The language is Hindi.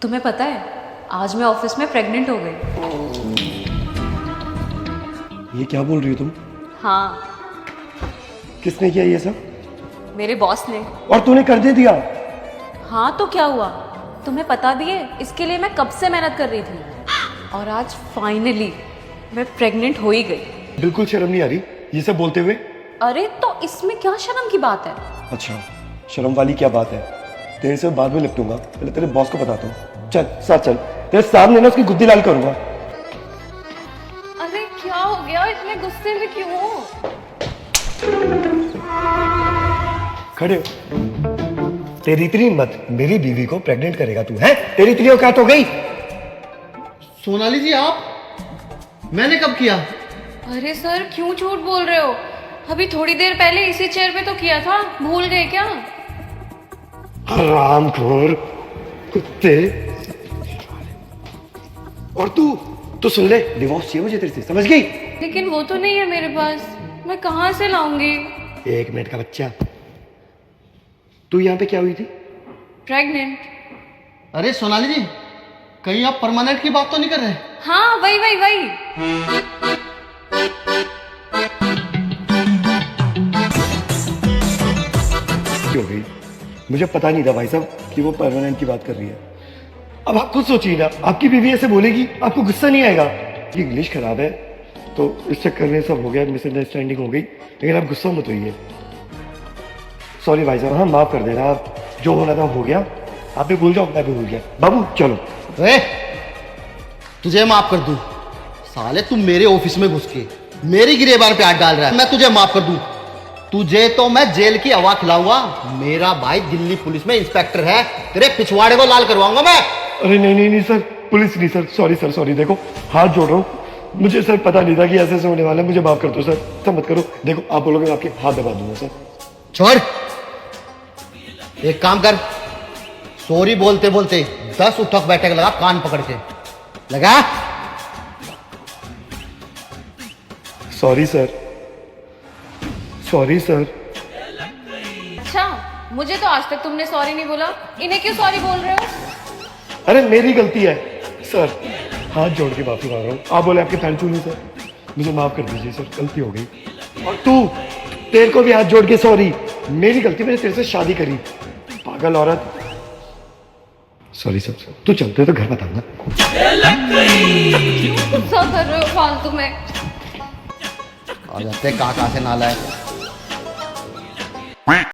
तुम्हें पता है आज मैं ऑफिस में प्रेग्नेंट हो गई। ये क्या बोल रही हो तुम? हाँ, किसने किया ये सब? मेरे बॉस ने। और तूने कर दे दिया? हाँ तो क्या हुआ, तुम्हें पता भी है इसके लिए मैं कब से मेहनत कर रही थी और आज फाइनली मैं प्रेग्नेंट हो ही गई। बिल्कुल शर्म नहीं आ रही ये सब बोलते हुए? अरे तो इसमें क्या शर्म की बात है? अच्छा, शर्म वाली क्या बात है? तेरे से बाद में निपटूंगा, पहले तेरे बॉस को बताता हूँ। चल साथ चल, तेरे सामने ना उसकी गुद्दी लाल करूंगा। अरे क्या हो गया, इतने गुस्से में क्यों हो? खड़े हो। तेरी इतनी हिम्मत, मेरी बीवी को प्रेग्नेंट करेगा तू? है तेरी इतनी औकात हो गई? सोनाली जी आप, मैंने कब किया? अरे सर क्यों झूठ बोल रहे हो, अभी थोड़ी देर पहले इसी चेयर पे तो किया था, भूल गए क्या? हरामखोर कुत्ते। और तू सुन ले, डिवोर्स चाहिए मुझे तेरे से, समझ गई? लेकिन वो तो नहीं है मेरे पास, मैं कहाँ से लाऊंगी? 1 मिनट का बच्चा, तू यहाँ पे क्या हुई थी? प्रेग्नेंट। अरे सोनाली जी, कहीं आप परमानेंट की बात तो नहीं कर रहे? हाँ वही वही वही। क्यों गई? मुझे पता नहीं था भाई साहब कि वो परमानेंट की बात कर रही है। अब आप खुद सोचिए ना, आपकी बीवी ऐसे बोलेगी, आपको गुस्सा नहीं आएगा? ये इंग्लिश खराब है तो इस चक्कर में सब हो गया, मिसअंडरस्टैंडिंग हो गई, लेकिन आप गुस्सा मत होइए। सॉरी भाई साहब, हाँ माफ कर देना, आप जो होना था हो गया, आप भी भूल जाओ, मैं भी भूल गया। बाबू चलो। तुझे माफ कर दूं? साले तू मेरे ऑफिस में घुस के मेरी गिरेबान पे हाथ डाल रहा है, मैं तुझे माफ कर दूं? तुझे तो मैं जेल की हवा खिलाऊंगा, मेरा भाई दिल्ली पुलिस में इंस्पेक्टर है, तेरे पिछवाड़े को लाल करवाऊंगा मैं। अरे नहीं सर, पुलिस नहीं सर, सॉरी सर, सॉरी। देखो हाथ जोड़ रहा हूँ, मुझे सर पता नहीं था कि ऐसे होने वाला है, मुझे माफ कर दो सर, सब मत करो। देखो आप बोलोगे मैं आपके हाथ दबा दूंगा सर। छोड़, एक काम कर, सॉरी बोलते बोलते 10 उठक बैठक लगा, कान पकड़ के लगा। Sorry sir, sorry sir. अच्छा, मुझे तो आज तक तुमने सॉरी नहीं बोला, इन्हें क्यों सॉरी बोल रहे हो? अरे मेरी गलती है सर, हाथ जोड़ के माफी मांग रहा हूँ। आप बोले आपके फैन चू नहीं सर, मुझे माफ कर दीजिए सर, गलती हो गई। और तेरे को भी हाथ जोड़ के सॉरी, मेरी गलती, मैंने तेरे से शादी करी, पागल औरत। सॉरी सर, तू चलते तो घर बताऊंगा। गुस्सा कर रहे हो फालतू में। आ जाते कहाँ से नाला है।